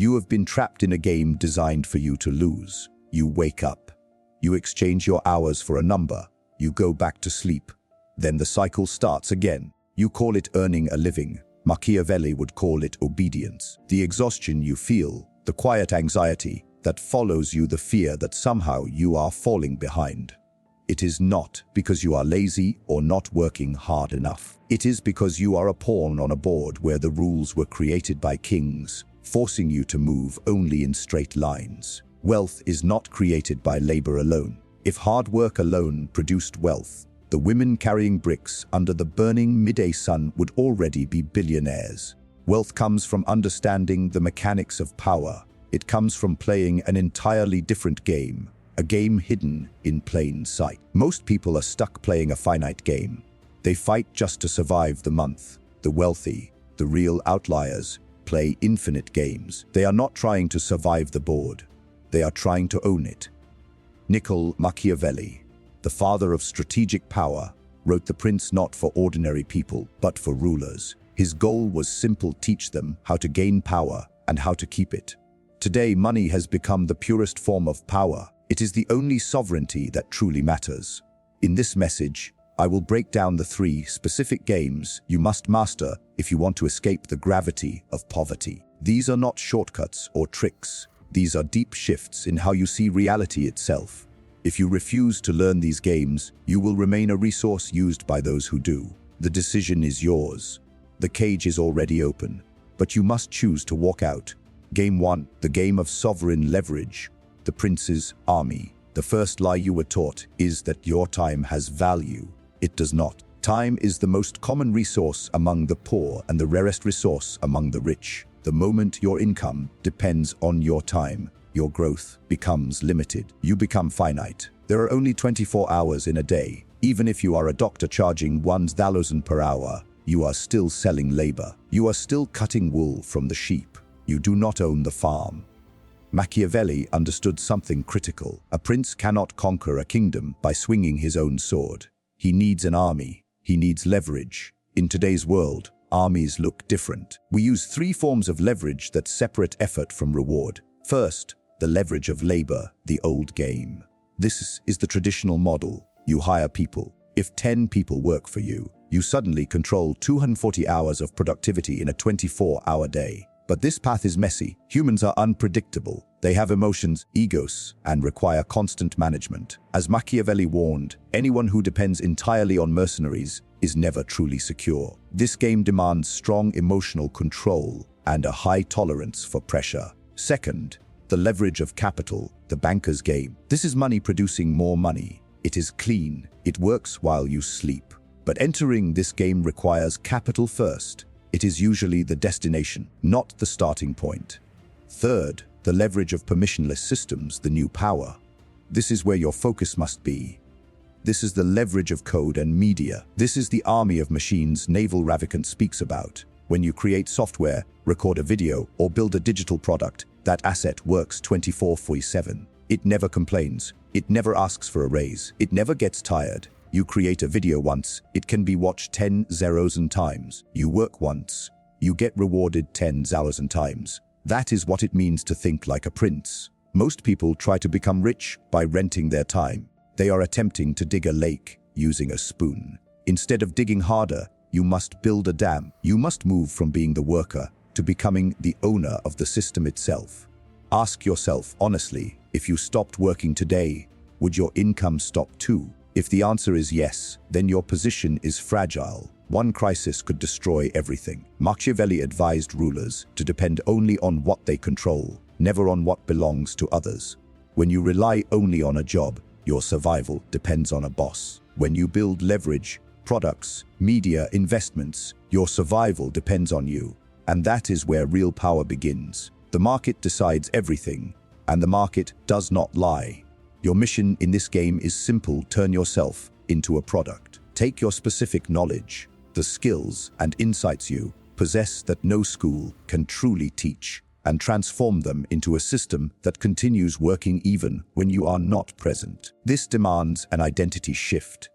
You have been trapped in a game designed for you to lose. You wake up. You exchange your hours for a number. You go back to sleep. Then the cycle starts again. You call it earning a living. Machiavelli would call it obedience. The exhaustion you feel, the quiet anxiety that follows you, the fear that somehow you are falling behind. It is not because you are lazy or not working hard enough. It is because you are a pawn on a board where the rules were created by kings, forcing you to move only in straight lines. Wealth is not created by labor alone. If hard work alone produced wealth, the women carrying bricks under the burning midday sun would already be billionaires. Wealth comes from understanding the mechanics of power. It comes from playing an entirely different game, a game hidden in plain sight. Most people are stuck playing a finite game. They fight just to survive the month. The wealthy, the real outliers, play infinite games. They are not trying to survive the board. They are trying to own it. Niccolò Machiavelli, the father of strategic power, wrote The Prince not for ordinary people, but for rulers. His goal was simple: teach them how to gain power and how to keep it. Today, money has become the purest form of power. It is the only sovereignty that truly matters. In this message, I will break down the 3 specific games you must master if you want to escape the gravity of poverty. These are not shortcuts or tricks. These are deep shifts in how you see reality itself. If you refuse to learn these games, you will remain a resource used by those who do. The decision is yours. The cage is already open, but you must choose to walk out. Game 1, the game of sovereign leverage, the prince's army. The first lie you were taught is that your time has value. It does not. Time is the most common resource among the poor and the rarest resource among the rich. The moment your income depends on your time, your growth becomes limited. You become finite. There are only 24 hours in a day. Even if you are a doctor charging $1,000 per hour, you are still selling labor. You are still cutting wool from the sheep. You do not own the farm. Machiavelli understood something critical. A prince cannot conquer a kingdom by swinging his own sword. He needs an army. He needs leverage. In today's world, armies look different. We use 3 forms of leverage that separate effort from reward. First, the leverage of labor, the old game. This is the traditional model. You hire people. If 10 people work for you, you suddenly control 240 hours of productivity in a 24-hour day. But this path is messy. Humans are unpredictable. They have emotions, egos, and require constant management. As Machiavelli warned, anyone who depends entirely on mercenaries is never truly secure. This game demands strong emotional control and a high tolerance for pressure. Second, the leverage of capital, the banker's game. This is money producing more money. It is clean. It works while you sleep. But entering this game requires capital first. It is usually the destination, not the starting point. Third, the leverage of permissionless systems, the new power. This is where your focus must be. This is the leverage of code and media. This is the army of machines Naval Ravikant speaks about. When you create software, record a video, or build a digital product, that asset works 24/7. It never complains. It never asks for a raise. It never gets tired. You create a video once, it can be watched 10,000 times. You work once, you get rewarded 10,000 times. That is what it means to think like a prince. Most people try to become rich by renting their time. They are attempting to dig a lake using a spoon. Instead of digging harder, you must build a dam. You must move from being the worker to becoming the owner of the system itself. Ask yourself honestly, if you stopped working today, would your income stop too? If the answer is yes, then your position is fragile. One crisis could destroy everything. Machiavelli advised rulers to depend only on what they control, never on what belongs to others. When you rely only on a job, your survival depends on a boss. When you build leverage, products, media, investments, your survival depends on you. And that is where real power begins. The market decides everything, and the market does not lie. Your mission in this game is simple: turn yourself into a product. Take your specific knowledge, the skills and insights you possess that no school can truly teach, and transform them into a system that continues working even when you are not present. This demands an identity shift.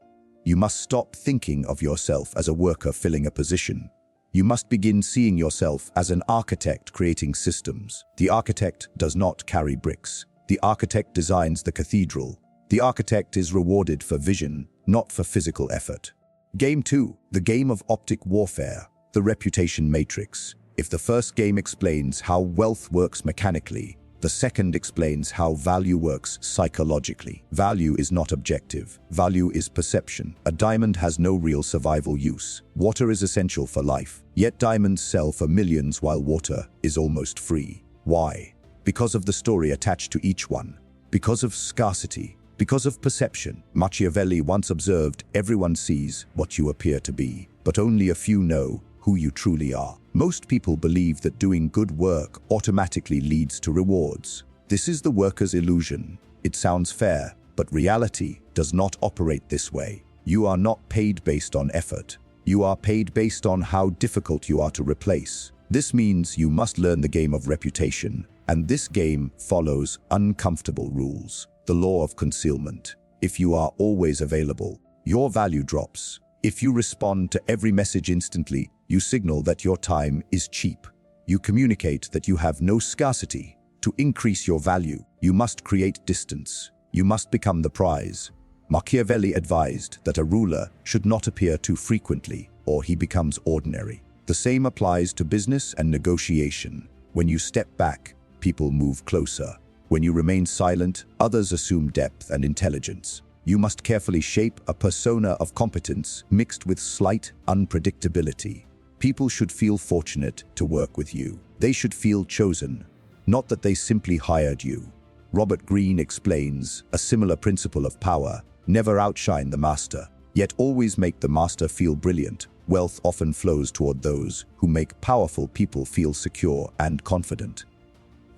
You must stop thinking of yourself as a worker filling a position. You must begin seeing yourself as an architect creating systems. The architect does not carry bricks. The architect designs the cathedral. The architect is rewarded for vision, not for physical effort. Game 2, the game of optic warfare, the reputation matrix. If the first game explains how wealth works mechanically, the second explains how value works psychologically. Value is not objective. Value is perception. A diamond has no real survival use. Water is essential for life. Yet diamonds sell for millions while water is almost free. Why? Because of the story attached to each one. Because of scarcity. Because of perception. Machiavelli once observed, everyone sees what you appear to be, but only a few know who you truly are. Most people believe that doing good work automatically leads to rewards. This is the worker's illusion. It sounds fair, but reality does not operate this way. You are not paid based on effort. You are paid based on how difficult you are to replace. This means you must learn the game of reputation, and this game follows uncomfortable rules. The law of concealment. If you are always available, your value drops. If you respond to every message instantly, you signal that your time is cheap. You communicate that you have no scarcity. To increase your value, you must create distance. You must become the prize. Machiavelli advised that a ruler should not appear too frequently, or he becomes ordinary. The same applies to business and negotiation. When you step back, people move closer. When you remain silent, others assume depth and intelligence. You must carefully shape a persona of competence mixed with slight unpredictability. People should feel fortunate to work with you. They should feel chosen, not that they simply hired you. Robert Greene explains a similar principle of power: never outshine the master, yet always make the master feel brilliant. Wealth often flows toward those who make powerful people feel secure and confident.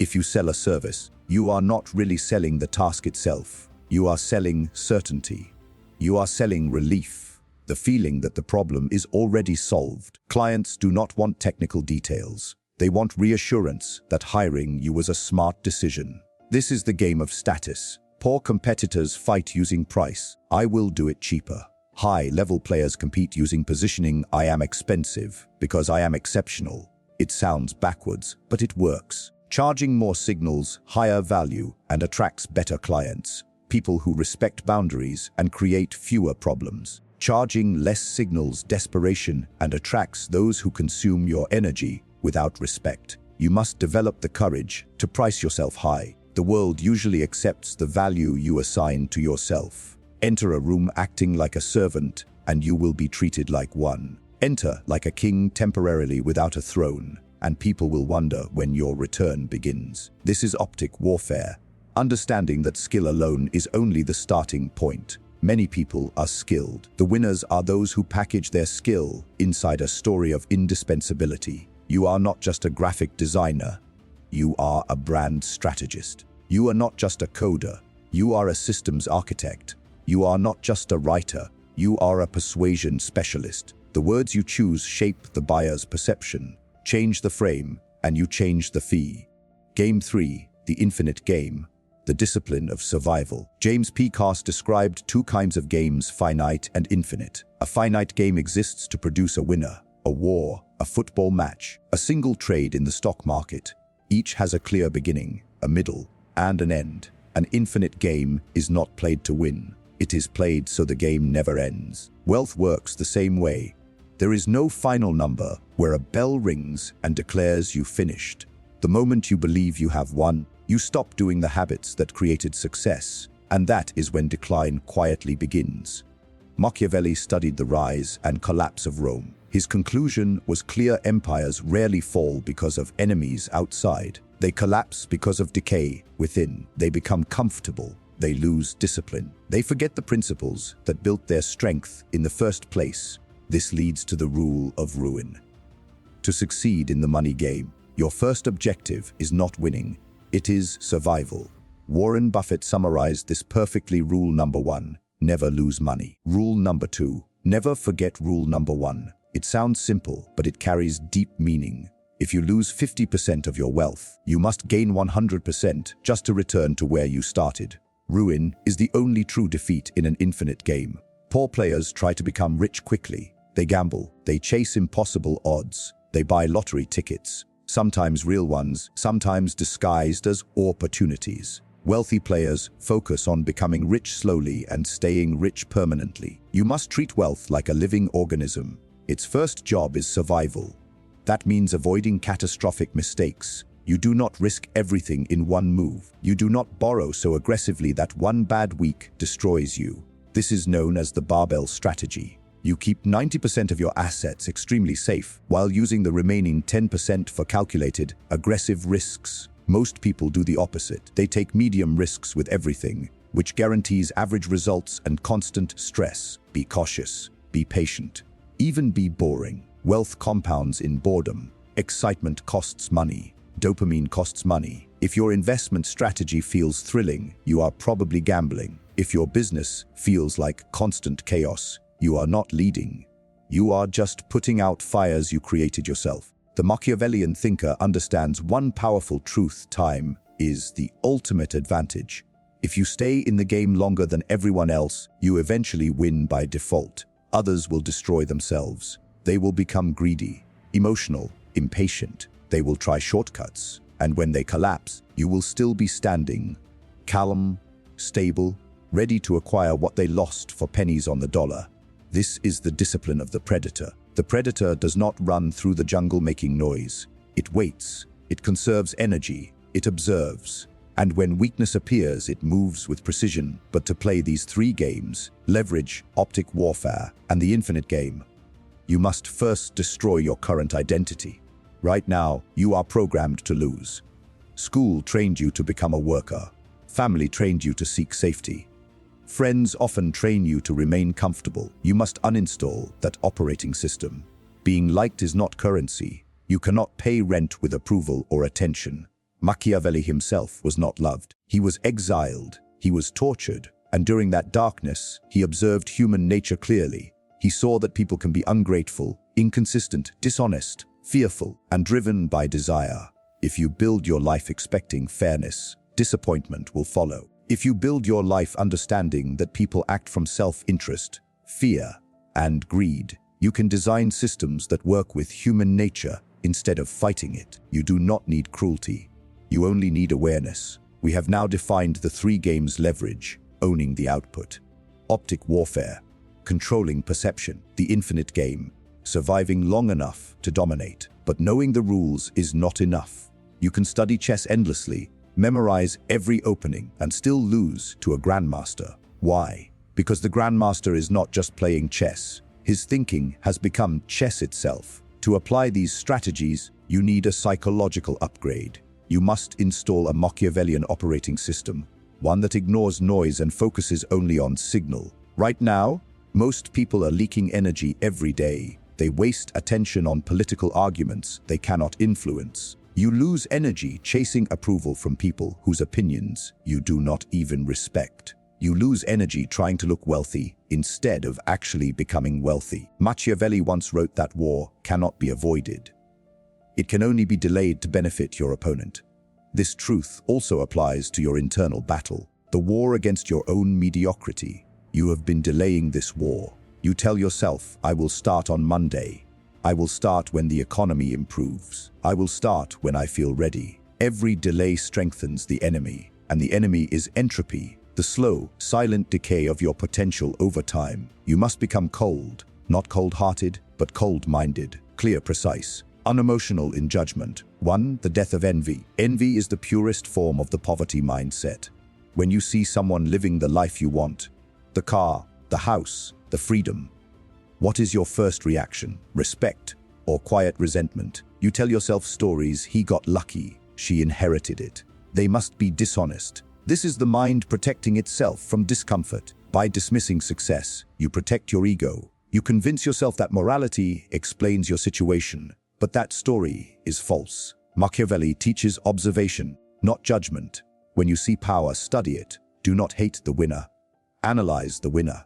If you sell a service, you are not really selling the task itself. You are selling certainty. You are selling relief, the feeling that the problem is already solved. Clients do not want technical details. They want reassurance that hiring you was a smart decision. This is the game of status. Poor competitors fight using price. I will do it cheaper. High-level players compete using positioning. I am expensive because I am exceptional. It sounds backwards, but it works. Charging more signals higher value and attracts better clients. People who respect boundaries and create fewer problems. Charging less signals desperation and attracts those who consume your energy without respect. You must develop the courage to price yourself high. The world usually accepts the value you assign to yourself. Enter a room acting like a servant, and you will be treated like one. Enter like a king temporarily without a throne, and people will wonder when your return begins. This is optic warfare. Understanding that skill alone is only the starting point. Many people are skilled. The winners are those who package their skill inside a story of indispensability. You are not just a graphic designer. You are a brand strategist. You are not just a coder. You are a systems architect. You are not just a writer. You are a persuasion specialist. The words you choose shape the buyer's perception. Change the frame, and you change the fee. Game 3, the infinite game. The discipline of survival. James P. Cass described two kinds of games, finite and infinite. A finite game exists to produce a winner, a war, a football match, a single trade in the stock market. Each has a clear beginning, a middle, and an end. An infinite game is not played to win. It is played so the game never ends. Wealth works the same way. There is no final number where a bell rings and declares you finished. The moment you believe you have won, you stop doing the habits that created success, and that is when decline quietly begins. Machiavelli studied the rise and collapse of Rome. His conclusion was clear: empires rarely fall because of enemies outside. They collapse because of decay within. They become comfortable. They lose discipline. They forget the principles that built their strength in the first place. This leads to the rule of ruin. To succeed in the money game, your first objective is not winning. It is survival. Warren Buffett summarized this perfectly. Rule number 1, never lose money. Rule number 2, never forget rule number 1. It sounds simple, but it carries deep meaning. If you lose 50% of your wealth, you must gain 100% just to return to where you started. Ruin is the only true defeat in an infinite game. Poor players try to become rich quickly. They gamble, they chase impossible odds, They buy lottery tickets, sometimes real ones, sometimes disguised as opportunities. Wealthy players focus on becoming rich slowly and staying rich permanently. You must treat wealth like a living organism. Its first job is survival. That means avoiding catastrophic mistakes. You do not risk everything in one move. You do not borrow so aggressively that one bad week destroys you. This is known as the barbell strategy. You keep 90% of your assets extremely safe, while using the remaining 10% for calculated, aggressive risks. Most people do the opposite. They take medium risks with everything, which guarantees average results and constant stress. Be cautious. Be patient. Even be boring. Wealth compounds in boredom. Excitement costs money. Dopamine costs money. If your investment strategy feels thrilling, you are probably gambling. If your business feels like constant chaos, you are not leading. You are just putting out fires you created yourself. The Machiavellian thinker understands one powerful truth: time is the ultimate advantage. If you stay in the game longer than everyone else, you eventually win by default. Others will destroy themselves. They will become greedy, emotional, impatient. They will try shortcuts. And when they collapse, you will still be standing, calm, stable, ready to acquire what they lost for pennies on the dollar. This is the discipline of the predator. The predator does not run through the jungle making noise. It waits. It conserves energy. It observes. And when weakness appears, it moves with precision. But to play these three games, leverage, optic warfare, and the infinite game, you must first destroy your current identity. Right now, you are programmed to lose. School trained you to become a worker. Family trained you to seek safety. Friends often train you to remain comfortable. You must uninstall that operating system. Being liked is not currency. You cannot pay rent with approval or attention. Machiavelli himself was not loved. He was exiled. He was tortured. And during that darkness, he observed human nature clearly. He saw that people can be ungrateful, inconsistent, dishonest, fearful, and driven by desire. If you build your life expecting fairness, disappointment will follow. If you build your life understanding that people act from self-interest, fear, and greed, you can design systems that work with human nature instead of fighting it. You do not need cruelty. You only need awareness. We have now defined the three games: leverage, owning the output; optic warfare, controlling perception; the infinite game, surviving long enough to dominate. But knowing the rules is not enough. You can study chess endlessly, memorize every opening, and still lose to a grandmaster. Why? Because the grandmaster is not just playing chess. His thinking has become chess itself. To apply these strategies, you need a psychological upgrade. You must install a Machiavellian operating system, one that ignores noise and focuses only on signal. Right now, most people are leaking energy every day. They waste attention on political arguments they cannot influence. You lose energy chasing approval from people whose opinions you do not even respect. You lose energy trying to look wealthy instead of actually becoming wealthy. Machiavelli once wrote that war cannot be avoided. It can only be delayed to benefit your opponent. This truth also applies to your internal battle, the war against your own mediocrity. You have been delaying this war. You tell yourself, I will start on Monday. I will start when the economy improves. I will start when I feel ready. Every delay strengthens the enemy, and the enemy is entropy, the slow, silent decay of your potential over time. You must become cold, not cold-hearted, but cold-minded, clear, precise, unemotional in judgment. 1. The death of envy. Envy is the purest form of the poverty mindset. When you see someone living the life you want, the car, the house, the freedom, what is your first reaction? Respect or quiet resentment? You tell yourself stories: he got lucky, she inherited it, they must be dishonest. This is the mind protecting itself from discomfort. By dismissing success, you protect your ego. You convince yourself that morality explains your situation, but that story is false. Machiavelli teaches observation, not judgment. When you see power, study it. Do not hate the winner. Analyze the winner.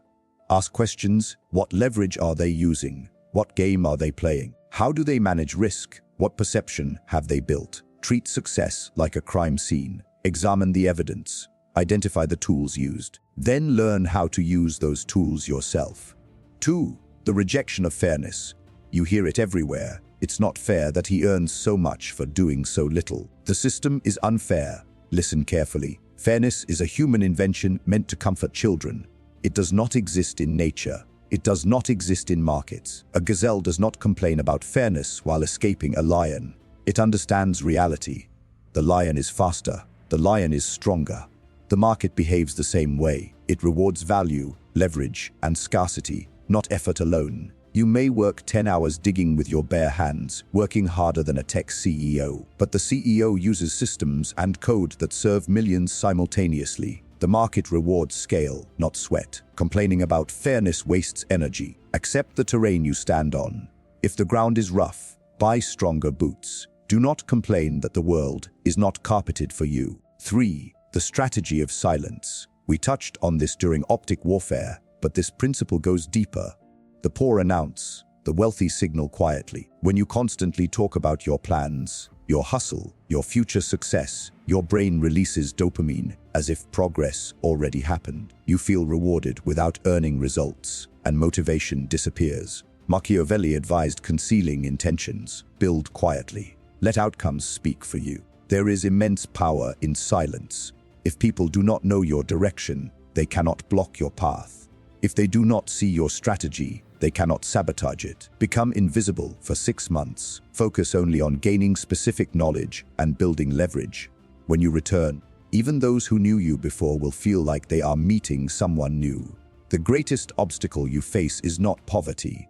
Ask questions: what leverage are they using? What game are they playing? How do they manage risk? What perception have they built? Treat success like a crime scene. Examine the evidence. Identify the tools used. Then learn how to use those tools yourself. 2. The rejection of fairness. You hear it everywhere. It's not fair that he earns so much for doing so little. The system is unfair. Listen carefully. Fairness is a human invention meant to comfort children. It does not exist in nature. It does not exist in markets. A gazelle does not complain about fairness while escaping a lion. It understands reality. The lion is faster. The lion is stronger. The market behaves the same way. It rewards value, leverage, and scarcity, not effort alone. You may work 10 hours digging with your bare hands, working harder than a tech CEO. But the CEO uses systems and code that serve millions simultaneously. The market rewards scale, not sweat. Complaining about fairness wastes energy. Accept the terrain you stand on. If the ground is rough, buy stronger boots. Do not complain that the world is not carpeted for you. 3. The strategy of silence. We touched on this during optic warfare, but this principle goes deeper. The poor announce, the wealthy signal quietly. When you constantly talk about your plans, your hustle, your future success, your brain releases dopamine as if progress already happened. You feel rewarded without earning results, and motivation disappears. Machiavelli advised concealing intentions. Build quietly. Let outcomes speak for you. There is immense power in silence. If people do not know your direction, they cannot block your path. If they do not see your strategy, they cannot sabotage it. Become invisible for 6 months. Focus only on gaining specific knowledge and building leverage. When you return, even those who knew you before will feel like they are meeting someone new. The greatest obstacle you face is not poverty.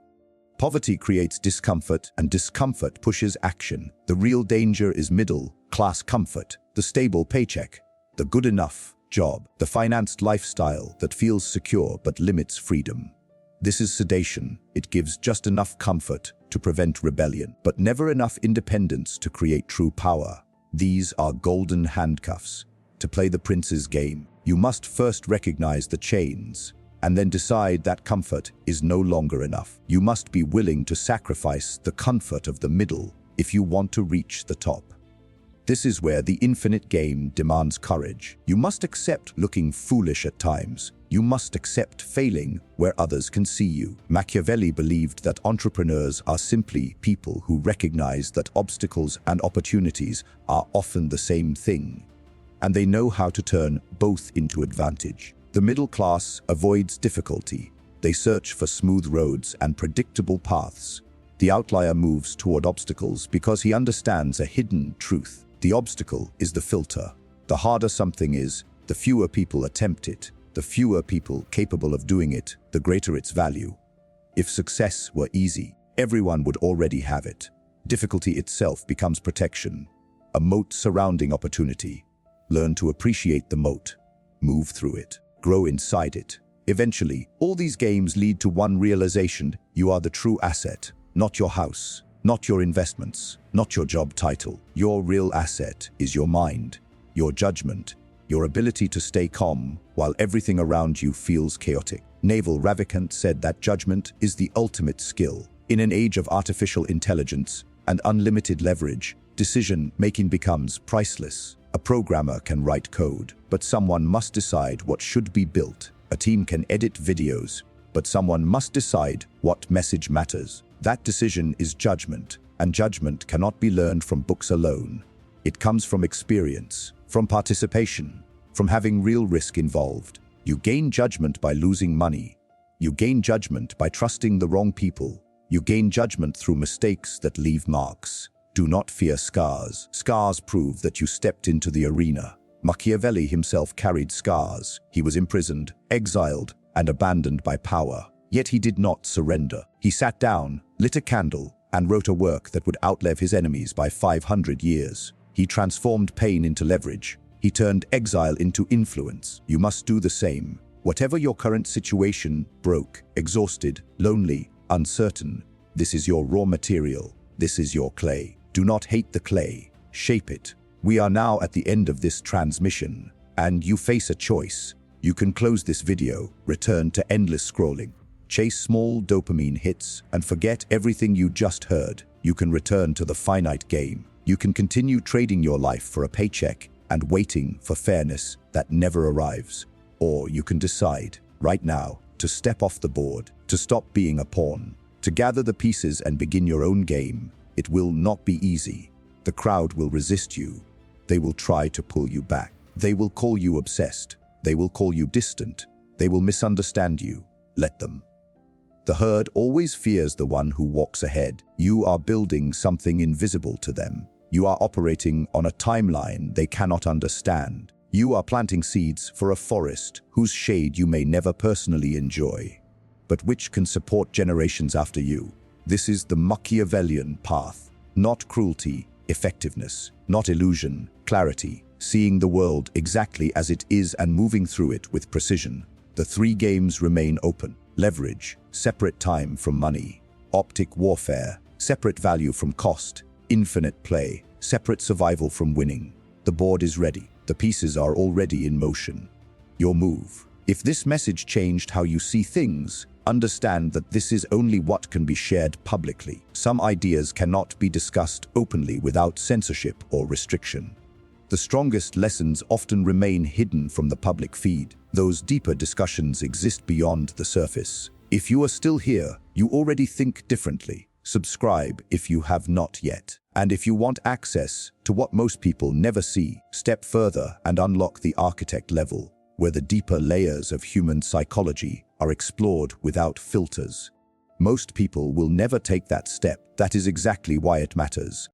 Poverty creates discomfort, and discomfort pushes action. The real danger is middle-class comfort, the stable paycheck, the good enough job, the financed lifestyle that feels secure but limits freedom. This is sedation. It gives just enough comfort to prevent rebellion, but never enough independence to create true power. These are golden handcuffs. To play the prince's game, you must first recognize the chains, and then decide that comfort is no longer enough. You must be willing to sacrifice the comfort of the middle if you want to reach the top. This is where the infinite game demands courage. You must accept looking foolish at times. You must accept failing where others can see you. Machiavelli believed that entrepreneurs are simply people who recognize that obstacles and opportunities are often the same thing, and they know how to turn both into advantage. The middle class avoids difficulty. They search for smooth roads and predictable paths. The outlier moves toward obstacles because he understands a hidden truth. The obstacle is the filter. The harder something is, the fewer people attempt it. The fewer people capable of doing it, the greater its value. If success were easy, everyone would already have it. Difficulty itself becomes protection, a moat surrounding opportunity. Learn to appreciate the moat. Move through it. Grow inside it. Eventually, all these games lead to one realization: you are the true asset, not your house, not your investments, not your job title. Your real asset is your mind, your judgment, your ability to stay calm while everything around you feels chaotic. Naval Ravikant said that judgment is the ultimate skill. In an age of artificial intelligence and unlimited leverage, decision-making becomes priceless. A programmer can write code, but someone must decide what should be built. A team can edit videos, but someone must decide what message matters. That decision is judgment, and judgment cannot be learned from books alone. It comes from experience, from participation, from having real risk involved. You gain judgment by losing money. You gain judgment by trusting the wrong people. You gain judgment through mistakes that leave marks. Do not fear scars. Scars prove that you stepped into the arena. Machiavelli himself carried scars. He was imprisoned, exiled, and abandoned by power. Yet he did not surrender. He sat down, lit a candle, and wrote a work that would outlive his enemies by 500 years. He transformed pain into leverage. He turned exile into influence. You must do the same. Whatever your current situation, broke, exhausted, lonely, uncertain, this is your raw material. This is your clay. Do not hate the clay. Shape it. We are now at the end of this transmission, and you face a choice. You can close this video, return to endless scrolling, chase small dopamine hits, and forget everything you just heard. You can return to the finite game. You can continue trading your life for a paycheck and waiting for fairness that never arrives. Or you can decide, right now, to step off the board, to stop being a pawn, to gather the pieces and begin your own game. It will not be easy. The crowd will resist you. They will try to pull you back. They will call you obsessed. They will call you distant. They will misunderstand you. Let them. The herd always fears the one who walks ahead. You are building something invisible to them. You are operating on a timeline they cannot understand. You are planting seeds for a forest whose shade you may never personally enjoy, but which can support generations after you. This is the Machiavellian path. Not cruelty, effectiveness. Not illusion, clarity. Seeing the world exactly as it is and moving through it with precision. The three games remain open. Leverage, separate time from money. Optic warfare, separate value from cost. Infinite play, separate survival from winning. The board is ready. The pieces are already in motion. Your move. If this message changed how you see things, understand that this is only what can be shared publicly. Some ideas cannot be discussed openly without censorship or restriction. The strongest lessons often remain hidden from the public feed. Those deeper discussions exist beyond the surface. If you are still here, you already think differently. Subscribe if you have not yet. And if you want access to what most people never see, step further and unlock the architect level, where the deeper layers of human psychology are explored without filters. Most people will never take that step. That is exactly why it matters.